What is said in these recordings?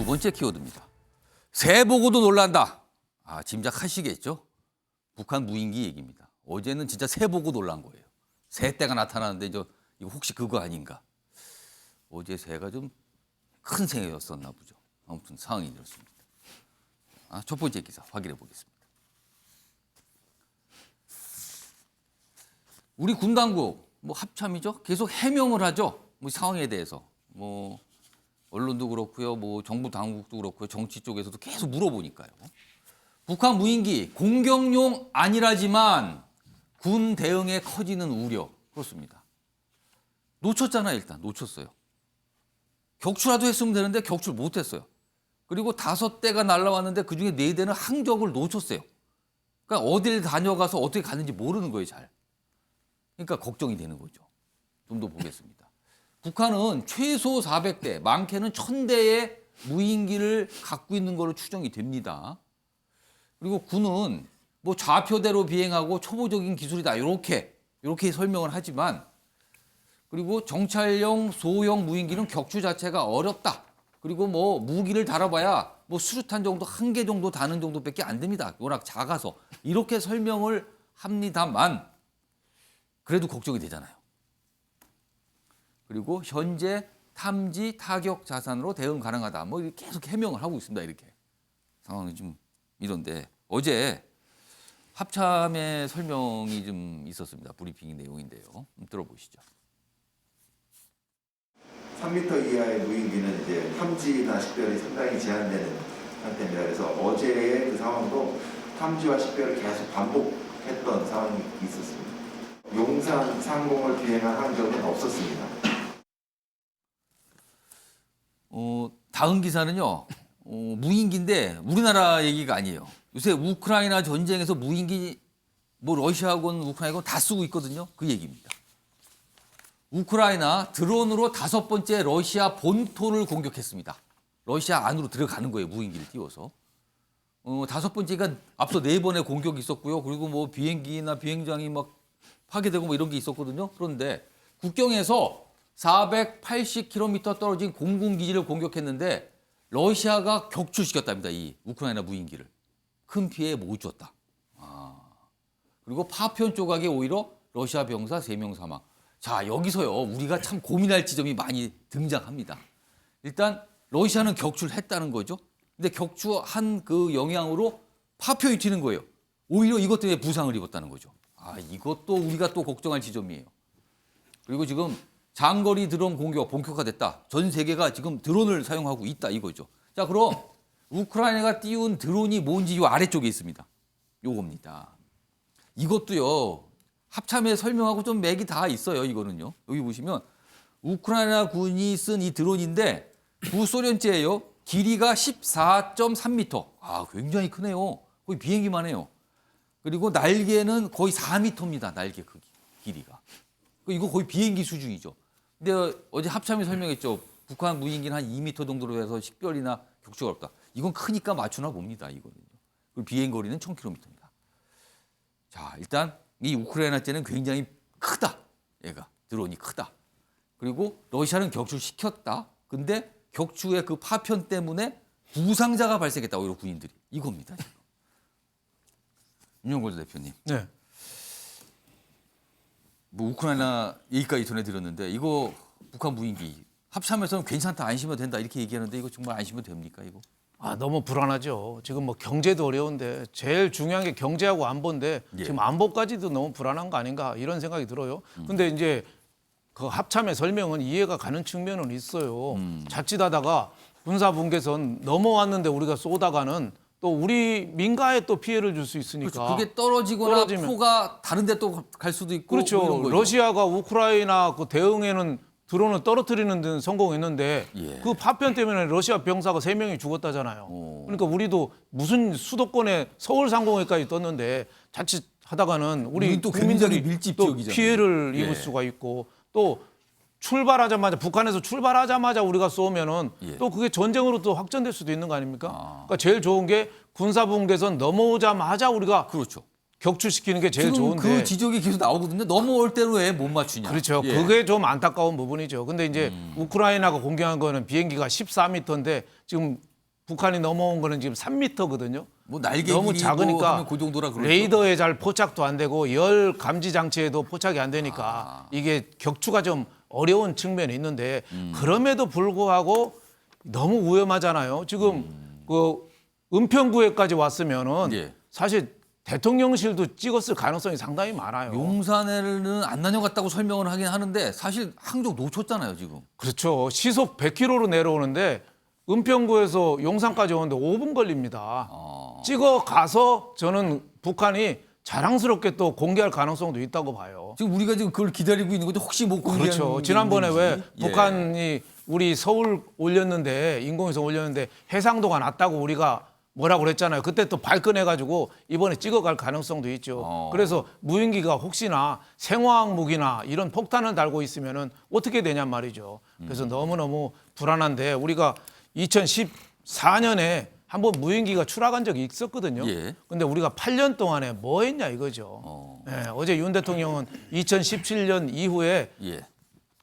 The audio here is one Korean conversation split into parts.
번째 키워드입니다. 새 보고도 놀란다. 짐작하시겠죠? 북한 무인기 얘기입니다. 어제는 진짜 새 보고 놀란 거예요. 새떼가 나타나는데 이거 혹시 그거 아닌가? 어제 새가 좀 큰 새였었나 보죠. 아무튼 상황이 이렇습니다. 첫 번째 기사 확인해 보겠습니다. 우리 군 당국 합참이죠. 계속 해명을 하죠. 상황에 대해서 언론도 그렇고요, 정부 당국도 그렇고요, 정치 쪽에서도 계속 물어보니까요. 북한 무인기 공격용 아니라지만 군 대응에 커지는 우려 그렇습니다. 놓쳤잖아요. 일단 놓쳤어요. 격추라도 했으면 되는데 격추를 못했어요. 그리고 5대가 날라왔는데 그중에 4대는 항적을 놓쳤어요. 그러니까 어딜 다녀가서 어떻게 갔는지 모르는 거예요. 잘. 그러니까 걱정이 되는 거죠. 좀 더 보겠습니다. 북한은 최소 400대, 많게는 1000대의 무인기를 갖고 있는 걸로 추정이 됩니다. 그리고 군은 좌표대로 비행하고 초보적인 기술이다. 이렇게 설명을 하지만, 그리고 정찰용 소형 무인기는 격추 자체가 어렵다. 그리고 무기를 달아봐야 수류탄 정도 1개 정도 다는 정도밖에 안 됩니다. 워낙 작아서. 이렇게 설명을 합니다만 그래도 걱정이 되잖아요. 그리고 현재 탐지 타격 자산으로 대응 가능하다. 이렇게 계속 해명을 하고 있습니다. 이렇게 상황이 좀 이런데 어제 합참의 설명이 좀 있었습니다. 브리핑 내용인데요. 한번 들어보시죠. 3m 이하의 무인기는 이제 탐지나 식별이 상당히 제한되는 상태입니다. 그래서 어제의 그 상황도 탐지와 식별을 계속 반복했던 상황이 있었습니다. 용산 상공을 비행한 항적은 없었습니다. 다음 기사는요. 무인기인데 우리나라 얘기가 아니에요. 요새 우크라이나 전쟁에서 무인기 러시아군, 우크라이나군 다 쓰고 있거든요. 그 얘기입니다. 우크라이나 드론으로 5번째 러시아 본토를 공격했습니다. 러시아 안으로 들어가는 거예요. 무인기를 띄워서. 5번째가 앞서 4번의 공격이 있었고요. 그리고 비행기나 비행장이 파괴되고 이런 게 있었거든요. 그런데 국경에서 480km 떨어진 공군기지를 공격했는데 러시아가 격추시켰답니다. 이 우크라이나 무인기를. 큰 피해 못 줬다. 그리고 파편 조각에 오히려 러시아 병사 3명 사망. 자, 여기서요. 우리가 참 고민할 지점이 많이 등장합니다. 일단 러시아는 격추를 했다는 거죠. 근데 격추한 그 영향으로 파편이 튀는 거예요. 오히려 이것 때문에 부상을 입었다는 거죠. 이것도 우리가 또 걱정할 지점이에요. 그리고 지금 장거리 드론 공격 본격화됐다. 전 세계가 지금 드론을 사용하고 있다 이거죠. 자, 그럼 우크라이나가 띄운 드론이 뭔지 이 아래쪽에 있습니다. 요겁니다. 이것도요. 합참에 설명하고 좀 맥이 다 있어요. 이거는요. 여기 보시면 우크라이나 군이 쓴 이 드론인데 구소련제예요. 길이가 14.3m. 굉장히 크네요. 거의 비행기만 해요. 그리고 날개는 거의 4m입니다. 날개 크기, 길이가. 이거 거의 비행기 수준이죠. 근데 어제 합참이 설명했죠. 북한 무인기는 한 2m 정도로 해서 식별이나 격추가 어렵다. 이건 크니까 맞추나 봅니다. 이거는요. 그리고 비행거리는 1000km입니다. 자, 일단 이 우크라이나제는 굉장히 크다. 얘가 드론이 크다. 그리고 러시아는 격추시켰다. 근데 격추의 그 파편 때문에 부상자가 발생했다. 오히려 군인들이. 이겁니다. 지금. 윤영걸 대표님. 네. 우크라이나 얘기까지 전해드렸는데 이거 북한 무인기 합참에서는 괜찮다, 안심해도 된다 이렇게 얘기하는데 이거 정말 안심해도 됩니까 이거? 너무 불안하죠. 지금 경제도 어려운데 제일 중요한 게 경제하고 안보인데 지금 안보까지도 너무 불안한 거 아닌가 이런 생각이 들어요. 근데 이제 그 합참의 설명은 이해가 가는 측면은 있어요. 자칫하다가 군사분계선 넘어왔는데 우리가 쏘다가는 또 우리 민가에 또 피해를 줄 수 있으니까. 그렇죠. 그게 떨어지면 포가 다른 데 또 갈 수도 있고. 그렇죠. 이런 거죠. 러시아가 우크라이나 그 대응에는 드론을 떨어뜨리는 데는 성공했는데 그 파편 때문에 러시아 병사가 3명이 죽었다잖아요. 그러니까 우리도 무슨 수도권에 서울 상공에까지 떴는데 자칫하다가는 우리 또 국민들이 굉장히 밀집 또 지역이잖아요. 피해를 입을 수가 있고 또 출발하자마자 북한에서 출발하자마자 우리가 쏘면은 또 그게 전쟁으로 또 확전될 수도 있는 거 아닙니까? 그러니까 제일 좋은 게 군사분계선 넘어오자마자 우리가 그렇죠. 격추시키는 게 제일 지금 좋은데 그 지적이 계속 나오거든요. 넘어올 때는 왜 못 맞추냐. 그렇죠. 그게 좀 안타까운 부분이죠. 근데 이제 우크라이나가 공격한 거는 비행기가 14m인데 지금 북한이 넘어온 거는 지금 3m거든요. 뭐 날개 너무 길이 작으니까 하면 그 정도라 그러죠. 레이더에 잘 포착도 안 되고 열 감지 장치에도 포착이 안 되니까 이게 격추가 좀 어려운 측면이 있는데 그럼에도 불구하고 너무 위험하잖아요. 지금 그 은평구에까지 왔으면은 예. 사실 대통령실도 찍었을 가능성이 상당히 많아요. 용산에는 안 다녀갔다고 설명을 하긴 하는데 사실 항적 놓쳤잖아요 지금. 그렇죠. 시속 100km로 내려오는데 은평구에서 용산까지 오는데 5분 걸립니다. 찍어 가서 저는 북한이 자랑스럽게 또 공개할 가능성도 있다고 봐요. 지금 우리가 지금 그걸 기다리고 있는 건데 혹시 뭐 공개하는 그렇죠. 게 지난번에 왜 있는지. 예. 북한이 우리 서울 올렸는데 인공위성 올렸는데 해상도가 낮다고 우리가 뭐라고 그랬잖아요. 그때 또 발끈해가지고 이번에 찍어갈 가능성도 있죠. 그래서 무인기가 혹시나 생화학 무기나 이런 폭탄을 달고 있으면은 어떻게 되냔 말이죠. 그래서 너무너무 불안한데 우리가 2014년에 한번 무인기가 추락한 적이 있었거든요. 예. 근데 우리가 8년 동안에 뭐 했냐 이거죠. 예, 어제 윤 대통령은 2017년 이후에 예.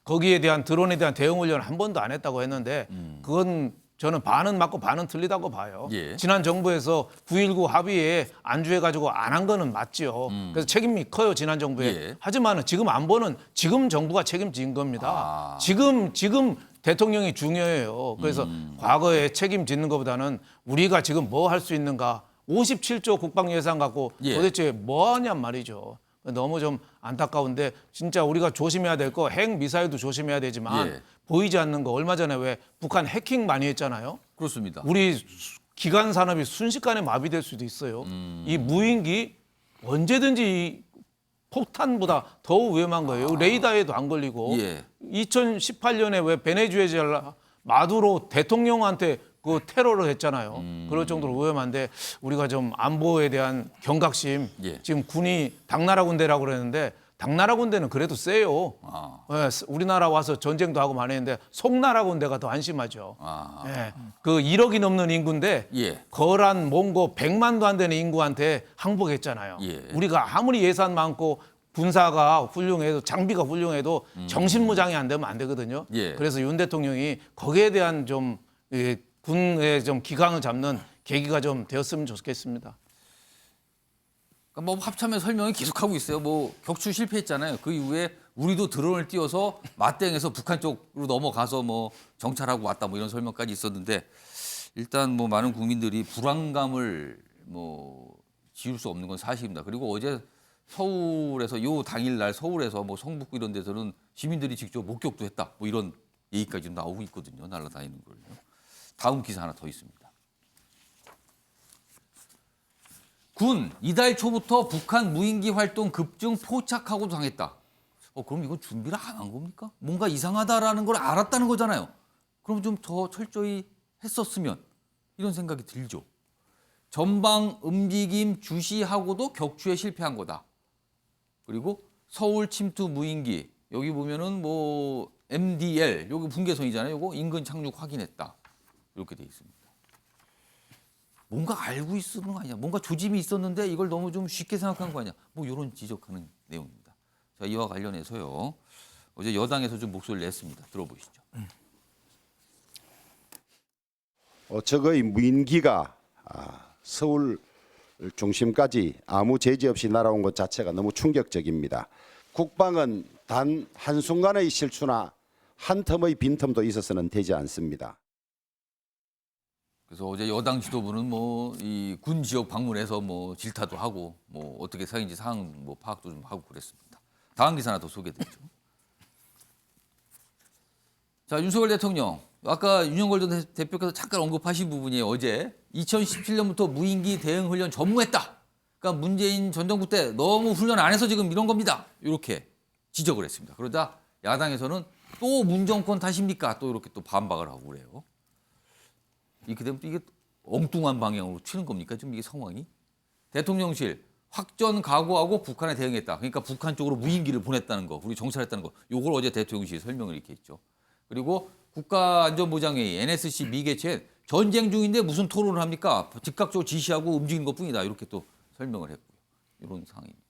거기에 대한 드론에 대한 대응 훈련을 한 번도 안 했다고 했는데 그건 저는 반은 맞고 반은 틀리다고 봐요. 예. 지난 정부에서 9.19 합의에 안주해가지고 안 한 거는 맞죠. 그래서 책임이 커요 지난 정부에. 예. 하지만은 지금 안보는 지금 정부가 책임진 겁니다. 아. 지금 대통령이 중요해요. 그래서 과거에 책임짓는 것보다는 우리가 지금 뭐 할 수 있는가 57조 국방 예산 갖고 예. 도대체 뭐 하냔 말이죠. 너무 좀 안타까운데 진짜 우리가 조심해야 될 거 핵 미사일도 조심해야 되지만 예. 보이지 않는 거 얼마 전에 왜 북한 해킹 많이 했잖아요. 그렇습니다. 우리 기간 산업이 순식간에 마비될 수도 있어요. 이 무인기 언제든지 이 폭탄보다 더 위험한 거예요. 레이더에도 안 걸리고 예. 2018년에 왜 베네수엘라 마두로 대통령한테 그 테러를 했잖아요. 그럴 정도로 위험한데 우리가 좀 안보에 대한 경각심. 예. 지금 군이 당나라 군대라고 그랬는데 당나라 군대는 그래도 세요. 예, 우리나라 와서 전쟁도 하고 많이 했는데 송나라 군대가 더 안심하죠. 예, 그 1억이 넘는 인구인데 예. 거란 몽고 100만도 안 되는 인구한테 항복했잖아요. 예. 우리가 아무리 예산 많고 군사가 훌륭해도 장비가 훌륭해도 정신무장이 안 되면 안 되거든요. 예. 그래서 윤 대통령이 거기에 대한 좀 군의 좀 기강을 잡는 계기가 좀 되었으면 좋겠습니다. 그러니까 뭐 합참의 설명이 계속하고 있어요. 뭐 격추 실패했잖아요. 그 이후에 우리도 드론을 띄워서 맞대응해서 북한 쪽으로 넘어가서 뭐 정찰하고 왔다 뭐 이런 설명까지 있었는데 일단 뭐 많은 국민들이 불안감을 뭐 지울 수 없는 건 사실입니다. 그리고 어제 서울에서 요 당일날 서울에서 뭐 성북구 이런 데서는 시민들이 직접 목격도 했다. 뭐 이런 얘기까지 나오고 있거든요. 날아다니는 걸요. 다음 기사 하나 더 있습니다. 군 이달 초부터 북한 무인기 활동 급증 포착하고 당했다. 그럼 이건 준비를 안 한 겁니까? 뭔가 이상하다라는 걸 알았다는 거잖아요. 그럼 좀 더 철저히 했었으면 이런 생각이 들죠. 전방 움직임 주시하고도 격추에 실패한 거다. 그리고 서울 침투 무인기 여기 보면은 뭐 MDL 여기 분계선이잖아요. 이거 인근 착륙 확인했다. 이렇게 돼 있습니다. 뭔가 알고 있었는 거 아니냐. 뭔가 조짐이 있었는데 이걸 너무 좀 쉽게 생각한 거 아니냐. 뭐 이런 지적하는 내용입니다. 자, 이와 관련해서요. 어제 여당에서 좀 목소리를 냈습니다. 들어보시죠. 적의 무인기가 서울 중심까지 아무 제재 없이 날아온 것 자체가 너무 충격적입니다. 국방은 단 한순간의 실수나 한 텀의 빈틈도 있어서는 되지 않습니다. 그래서 어제 여당 지도부는 뭐 이 군 지역 방문해서 뭐 질타도 하고 뭐 어떻게 상인지 상황 뭐 파악도 좀 하고 그랬습니다. 다음 기사 하나 더 소개드리죠. 자, 윤석열 대통령 아까 윤영걸 전 대표께서 잠깐 언급하신 부분이에요. 어제 2017년부터 무인기 대응 훈련 전무했다. 그러니까 문재인 전 정부 때 너무 훈련 안 해서 지금 이런 겁니다. 이렇게 지적을 했습니다. 그러자 야당에서는 또 문정권 탓입니까? 또 이렇게 또 반박을 하고 그래요. 이렇게 되면 또 이게 엉뚱한 방향으로 튀는 겁니까? 지금 이게 상황이? 대통령실 확전 각오하고 북한에 대응했다. 그러니까 북한 쪽으로 무인기를 보냈다는 거, 우리 정찰했다는 거. 요걸 어제 대통령실이 설명을 이렇게 했죠. 그리고 국가안전보장회의 NSC 미개최 전쟁 중인데 무슨 토론을 합니까? 즉각적으로 지시하고 움직이는 것뿐이다. 이렇게 또 설명을 했고요. 이런 상황입니다.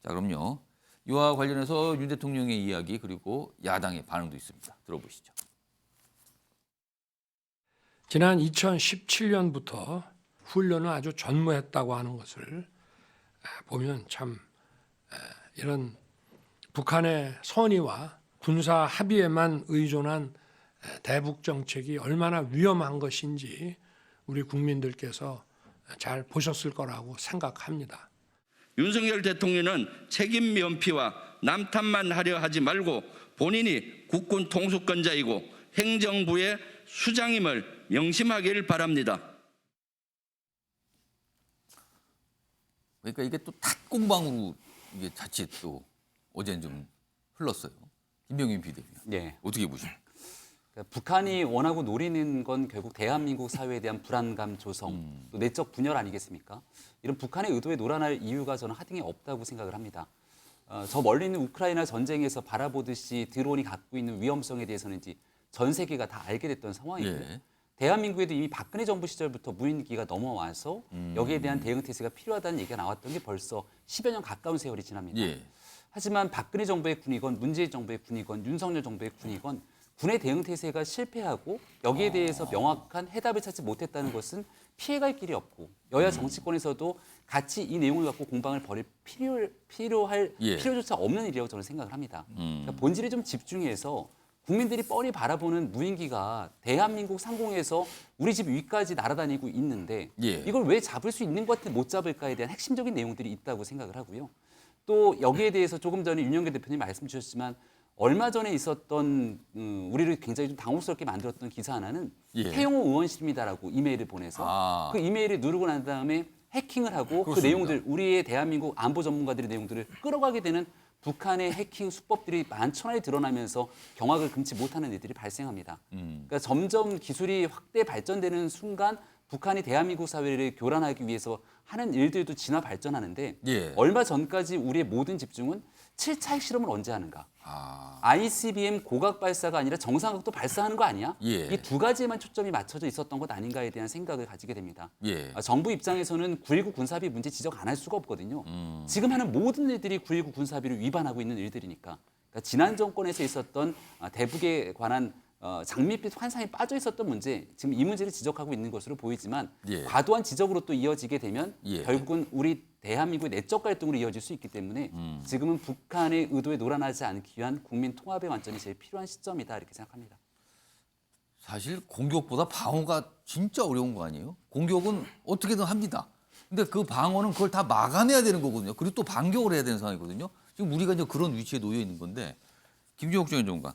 자, 그럼요. 이와 관련해서 윤 대통령의 이야기 그리고 야당의 반응도 있습니다. 들어보시죠. 지난 2017년부터 훈련을 아주 전무했다고 하는 것을 보면 참 이런 북한의 선의와 군사 합의에만 의존한 대북 정책이 얼마나 위험한 것인지 우리 국민들께서 잘 보셨을 거라고 생각합니다. 윤석열 대통령은 책임 면피와 남탓만 하려 하지 말고 본인이 국군 통수권자이고 행정부의 수장임을 명심하기를 바랍니다. 그러니까 이게 또 탓공방으로 이게 자칫 또 어제는 좀 흘렀어요. 김병민 비대위원. 네. 어떻게 보십니까? 그러니까 북한이 원하고 노리는 건 결국 대한민국 사회에 대한 불안감 조성, 또 내적 분열 아니겠습니까? 이런 북한의 의도에 놀아날 이유가 저는 하등에 없다고 생각을 합니다. 저 멀리 있는 우크라이나 전쟁에서 바라보듯이 드론이 갖고 있는 위험성에 대해서는 이제 전 세계가 다 알게 됐던 상황이고요. 예. 대한민국에도 이미 박근혜 정부 시절부터 무인기가 넘어와서 여기에 대한 대응 태세가 필요하다는 얘기가 나왔던 게 벌써 10여 년 가까운 세월이 지납니다. 예. 하지만 박근혜 정부의 군이건 문재인 정부의 군이건 윤석열 정부의 군이건 군의 대응 태세가 실패하고 여기에 대해서 명확한 해답을 찾지 못했다는 것은 피해갈 길이 없고 여야 정치권에서도 같이 이 내용을 갖고 공방을 벌일 필요할 예. 필요조차 없는 일이라고 저는 생각을 합니다. 그러니까 본질에 좀 집중해서 국민들이 뻔히 바라보는 무인기가 대한민국 상공에서 우리 집 위까지 날아다니고 있는데 예. 이걸 왜 잡을 수 있는 것 같아 못 잡을까에 대한 핵심적인 내용들이 있다고 생각을 하고요. 또 여기에 대해서 조금 전에 윤영계 대표님 말씀 주셨지만 얼마 전에 있었던 우리를 굉장히 좀 당혹스럽게 만들었던 기사 하나는 예. 태용호 의원실입니다라고 이메일을 보내서 그 이메일을 누르고 난 다음에 해킹을 하고 그 그렇습니다. 내용들 우리의 대한민국 안보 전문가들의 내용들을 끌어가게 되는 북한의 해킹 수법들이 만천하에 드러나면서 경악을 금치 못하는 일들이 발생합니다. 그러니까 점점 기술이 확대 발전되는 순간 북한이 대한민국 사회를 교란하기 위해서 하는 일들도 진화 발전하는데 예. 얼마 전까지 우리의 모든 집중은 7차 핵실험을 언제 하는가? ICBM 고각 발사가 아니라 정상각도 발사하는 거 아니야? 예. 이 두 가지에만 초점이 맞춰져 있었던 것 아닌가에 대한 생각을 가지게 됩니다. 예. 정부 입장에서는 9.19 군사비 문제 지적 안 할 수가 없거든요. 지금 하는 모든 일들이 9.19 군사비를 위반하고 있는 일들이니까. 그러니까 지난 정권에서 있었던 대북에 관한 장밋빛 환상에 빠져 있었던 문제, 지금 이 문제를 지적하고 있는 것으로 보이지만 예. 과도한 지적으로 또 이어지게 되면 예. 결국은 우리 대한민국의 내적 갈등으로 이어질 수 있기 때문에 지금은 북한의 의도에 놀아나지 않기 위한 국민 통합의 관점이 제일 필요한 시점이다 이렇게 생각합니다. 사실 공격보다 방어가 진짜 어려운 거 아니에요? 공격은 어떻게든 합니다. 근데 그 방어는 그걸 다 막아내야 되는 거거든요. 그리고 또 반격을 해야 되는 상황이거든요. 지금 우리가 이제 그런 위치에 놓여 있는 건데 김종욱 전 장관.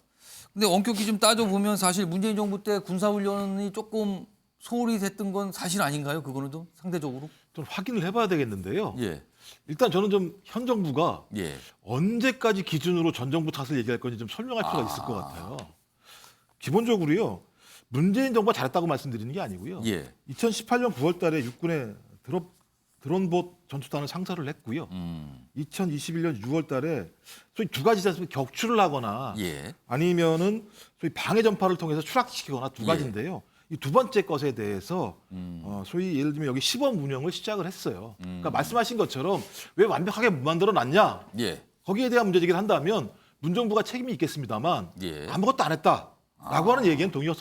근데 엄격히 좀 따져보면 사실 문재인 정부 때 군사훈련이 조금 소홀히 됐던 건 사실 아닌가요? 그거는 좀 상대적으로? 좀 확인을 해봐야 되겠는데요. 예. 일단 저는 좀 현 정부가 예. 언제까지 기준으로 전 정부 탓을 얘기할 건지 좀 설명할 필요가 있을 것 같아요. 기본적으로요. 문재인 정부가 잘했다고 말씀드리는 게 아니고요. 예. 2018년 9월 달에 육군에 드론봇 전투단을 상설을 했고요. 2021년 6월 달에 소위 두 가지지 않습니까? 격추를 하거나 예. 아니면은 소위 방해 전파를 통해서 추락시키거나 두 가지인데요. 이 두 번째 것에 대해서 소위 예를 들면 여기 시범 운영을 시작을 했어요. 그러니까 말씀하신 것처럼 왜 완벽하게 못 만들어 놨냐? 예. 거기에 대한 문제 제기를 한다면 문정부가 책임이 있겠습니다만 예. 아무것도 안 했다라고 하는 얘기는 동의할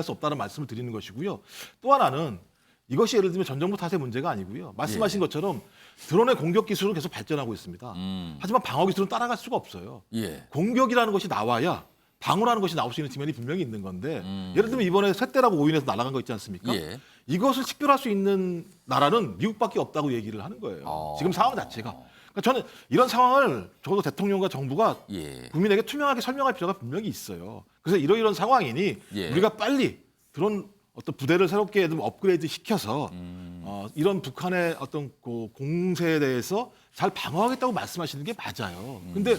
수 없다는 말씀을 드리는 것이고요. 또 하나는 이것이 예를 들면 전 정부 탓의 문제가 아니고요. 말씀하신 것처럼 드론의 공격 기술은 계속 발전하고 있습니다. 하지만 방어 기술은 따라갈 수가 없어요. 예. 공격이라는 것이 나와야 방어라는 것이 나올 수 있는 측면이 분명히 있는 건데 예를 들면 이번에 셋대라고 오인해서 날아간 거 있지 않습니까? 예. 이것을 식별할 수 있는 나라는 미국밖에 없다고 얘기를 하는 거예요. 지금 상황 자체가. 그러니까 저는 이런 상황을 적어도 대통령과 정부가 예. 국민에게 투명하게 설명할 필요가 분명히 있어요. 그래서 이런 상황이니 예. 우리가 빨리 그런 어떤 부대를 새롭게 좀 업그레이드 시켜서 이런 북한의 어떤 그 공세에 대해서 잘 방어하겠다고 말씀하시는 게 맞아요. 근데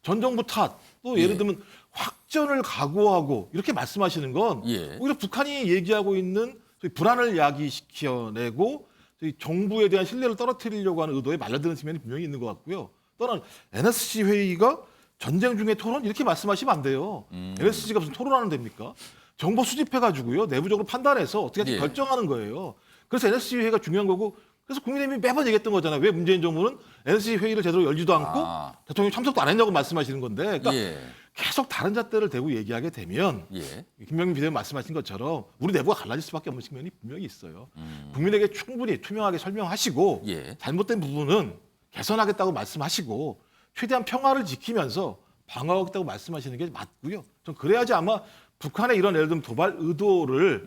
전 정부 탓, 또 예를 들면 확전을 각오하고 이렇게 말씀하시는 건 예. 오히려 북한이 얘기하고 있는 소위 불안을 야기시켜내고 소위 정부에 대한 신뢰를 떨어뜨리려고 하는 의도에 말려드는 측면이 분명히 있는 것 같고요. 또한 NSC 회의가 전쟁 중에 토론 이렇게 말씀하시면 안 돼요. NSC가 무슨 토론하는 데입니까? 정보 수집해가지고요 내부적으로 판단해서 어떻게 예. 결정하는 거예요. 그래서 NSC 회의가 중요한 거고 그래서 국민의힘이 매번 얘기했던 거잖아요. 왜 문재인 정부는 NSC 회의를 제대로 열지도 않고 대통령이 참석도 안 했냐고 말씀하시는 건데, 그러니까 예. 계속 다른 잣대를 대고 얘기하게 되면 예. 김명민 비대위원 말씀하신 것처럼 우리 내부가 갈라질 수밖에 없는 측면이 분명히 있어요. 국민에게 충분히 투명하게 설명하시고 예. 잘못된 부분은 개선하겠다고 말씀하시고 최대한 평화를 지키면서 방어하겠다고 말씀하시는 게 맞고요. 전 그래야지 아마 북한의 이런 예를 들면 도발 의도를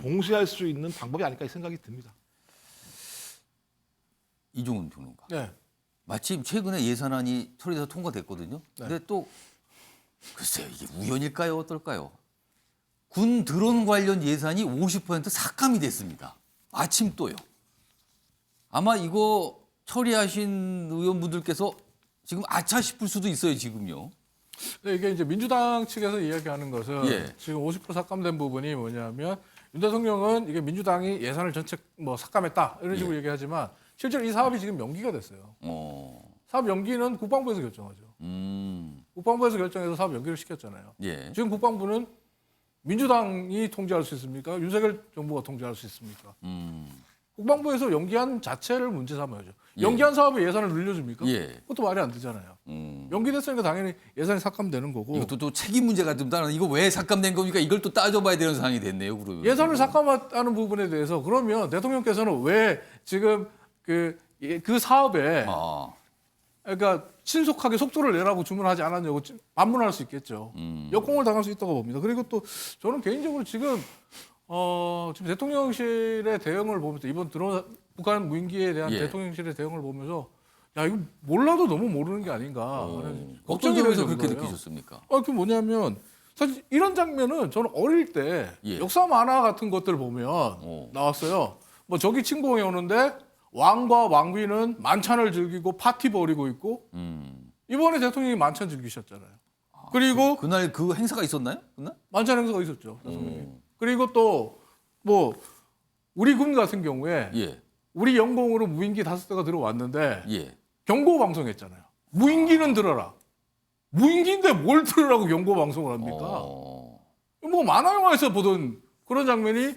봉쇄할 수 있는 방법이 아닐까 생각이 듭니다. 이종훈 평론가. 네. 마침 최근에 예산안이 처리돼서 통과됐거든요. 근데 또 글쎄요, 이게 우연일까요, 어떨까요? 군 드론 관련 예산이 50% 삭감이 됐습니다. 아침 또요. 아마 이거 처리하신 의원분들께서 지금 아차 싶을 수도 있어요, 지금요. 네, 이게 이제 민주당 측에서 이야기하는 것은 예. 지금 50% 삭감된 부분이 뭐냐면 윤 대통령은 이게 민주당이 예산을 전체 뭐 삭감했다 이런 식으로 얘기하지만 실제로 이 사업이 지금 연기가 됐어요. 사업 연기는 국방부에서 결정하죠. 국방부에서 결정해서 사업 연기를 시켰잖아요. 예. 지금 국방부는 민주당이 통제할 수 있습니까? 윤석열 정부가 통제할 수 있습니까? 국방부에서 연기한 자체를 문제 삼아야죠. 예. 연기한 사업에 예산을 늘려줍니까? 예. 그것도 말이 안 되잖아요. 연기됐으니까 당연히 예산이 삭감되는 거고. 이것도 또 책임 문제가 좀 따른 이거 왜 삭감된 겁니까? 이걸 또 따져봐야 되는 상황이 됐네요. 그러면. 예산을 삭감하는 부분에 대해서 그러면 대통령께서는 왜 지금 그 사업에 그러니까 신속하게 속도를 내라고 주문하지 않았냐고 반문할 수 있겠죠. 역공을 당할 수 있다고 봅니다. 그리고 또 저는 개인적으로 지금 대통령실의 대응을 보면서 이번 북한 무인기에 대한 예. 대통령실의 대응을 보면서 야 이거 몰라도 너무 모르는 게 아닌가 하는 어떤 걱정이 점에서 되는 그렇게 거예요. 느끼셨습니까? 그게 뭐냐면 사실 이런 장면은 저는 어릴 때 예. 역사 만화 같은 것들 보면 나왔어요. 뭐 저기 침공해 오는데 왕과 왕비는 만찬을 즐기고 파티 벌이고 있고 이번에 대통령이 만찬 즐기셨잖아요. 그리고 그날 그 행사가 있었나요? 그날? 만찬 행사가 있었죠. 대통령이. 그리고 또 뭐 우리 군 같은 경우에 예. 우리 영공으로 무인기 5대가 들어왔는데 예. 경고 방송했잖아요. 무인기는 들어라. 무인기인데 뭘 들으라고 경고 방송을 합니까? 뭐 만화 영화에서 보던 그런 장면이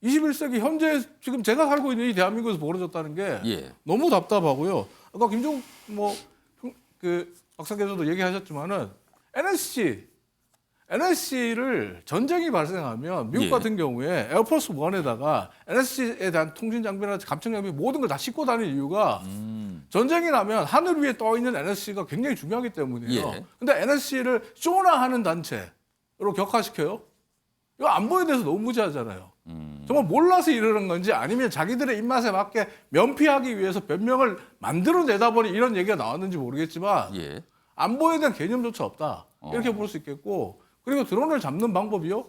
21세기 현재 지금 제가 살고 있는 이 대한민국에서 벌어졌다는 게 예. 너무 답답하고요. 아까 김종 박사께서도 얘기하셨지만은 NSC를 전쟁이 발생하면 미국 예. 같은 경우에 에어포스 1에다가 NSC에 대한 통신 장비나 감청 장비 모든 걸 다 싣고 다닐 이유가 전쟁이 나면 하늘 위에 떠 있는 NSC가 굉장히 중요하기 때문이에요. 예. 근데 NSC를 쇼나하는 단체로 격화시켜요? 이거 안보에 대해서 너무 무지하잖아요. 정말 몰라서 이러는 건지 아니면 자기들의 입맛에 맞게 면피하기 위해서 변명을 만들어내다 보니 이런 얘기가 나왔는지 모르겠지만 예. 안보에 대한 개념조차 없다. 이렇게 볼 수 있겠고 그리고 드론을 잡는 방법이요?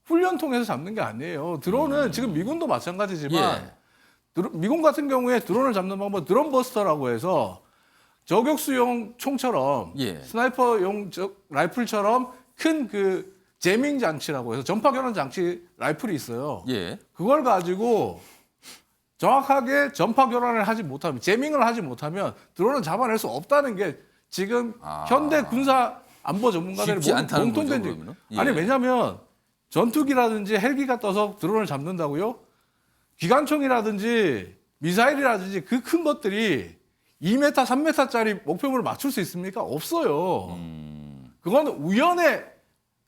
훈련 통해서 잡는 게 아니에요. 드론은 지금 미군도 마찬가지지만 미군 같은 경우에 드론을 잡는 방법은 드론 버스터라고 해서 저격수용 총처럼 예. 스나이퍼용 라이플처럼 큰 그 제밍 장치라고 해서 전파 교란 장치 라이플이 있어요. 예. 그걸 가지고 정확하게 전파 교란을 하지 못하면 제밍을 하지 못하면 드론은 잡아낼 수 없다는 게 지금 현대 군사 안보 전문가들의 쉽지 않다는 공통된 거죠, 얘기. 그러면은? 예. 아니 왜냐하면 전투기라든지 헬기가 떠서 드론을 잡는다고요? 기관총이라든지 미사일이라든지 그 큰 것들이 2m, 3m짜리 목표물을 맞출 수 있습니까? 없어요. 그건 우연의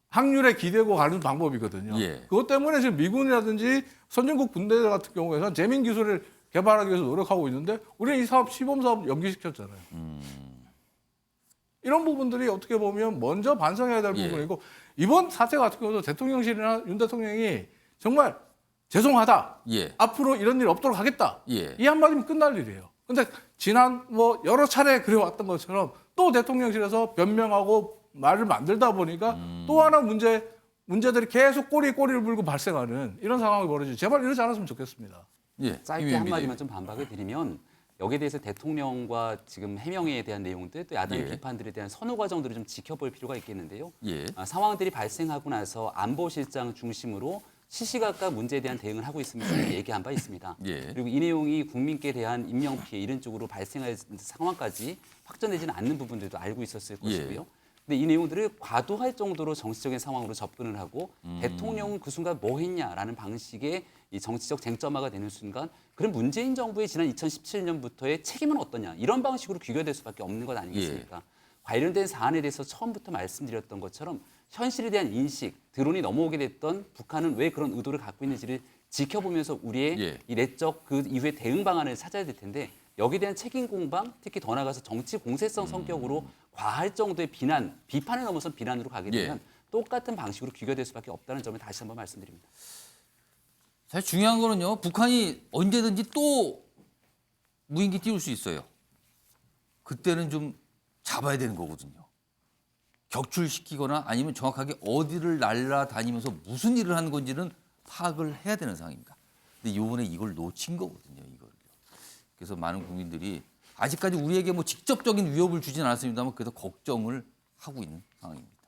확률에 기대고 가는 방법이거든요. 예. 그것 때문에 지금 미군이라든지 선진국 군대들 같은 경우에는 재민 기술을 개발하기 위해서 노력하고 있는데 우리는 이 사업 시범 사업 연기시켰잖아요. 이런 부분들이 어떻게 보면 먼저 반성해야 될 예. 부분이고 이번 사태 같은 경우도 대통령실이나 윤 대통령이 정말 죄송하다. 예. 앞으로 이런 일 없도록 하겠다. 예. 이 한마디면 끝날 일이에요. 근데 지난 뭐 여러 차례 그래왔던 것처럼 또 대통령실에서 변명하고 말을 만들다 보니까 또 하나 문제들이 계속 꼬리를 물고 발생하는 이런 상황이 벌어지죠. 제발 이러지 않았으면 좋겠습니다. 예. 짧게 이민희 한마디만 좀 반박을 드리면 여기에 대해서 대통령과 지금 해명에 대한 내용들 또 야당의 예. 비판들에 대한 선호 과정들을 좀 지켜볼 필요가 있겠는데요. 예. 상황들이 발생하고 나서 안보실장 중심으로 시시각각 문제에 대한 대응을 하고 있으면서 얘기한 바 있습니다. 예. 그리고 이 내용이 국민께 대한 인명피해 이런 쪽으로 발생할 상황까지 확전되지는 않는 부분들도 알고 있었을 것이고요. 근데 이 내용들을 과도할 정도로 정치적인 상황으로 접근을 하고 대통령은 그 순간 뭐 했냐라는 방식의 이 정치적 쟁점화가 되는 순간 그럼 문재인 정부의 지난 2017년부터의 책임은 어떠냐 이런 방식으로 귀결될 수밖에 없는 것 아니겠습니까? 관련된 사안에 대해서 처음부터 말씀드렸던 것처럼 현실에 대한 인식, 드론이 넘어오게 됐던 북한은 왜 그런 의도를 갖고 있는지를 지켜보면서 우리의 이 내적 그 이후에 대응 방안을 찾아야 될 텐데 여기에 대한 책임 공방, 특히 더 나아가서 정치 공세성 성격으로 과할 정도의 비판을 넘어선 비난으로 가게 되면 똑같은 방식으로 귀결될 수밖에 없다는 점을 다시 한번 말씀드립니다. 사실 중요한 거는요. 북한이 언제든지 또 무인기 띄울 수 있어요. 그때는 좀 잡아야 되는 거거든요. 격출시키거나 아니면 정확하게 어디를 날아다니면서 무슨 일을 하는 건지는 파악을 해야 되는 상황입니다. 근데 이번에 이걸 놓친 거거든요. 이거를요. 그래서 많은 국민들이 아직까지 우리에게 뭐 직접적인 위협을 주진 않았습니다만 그래도 걱정을 하고 있는 상황입니다.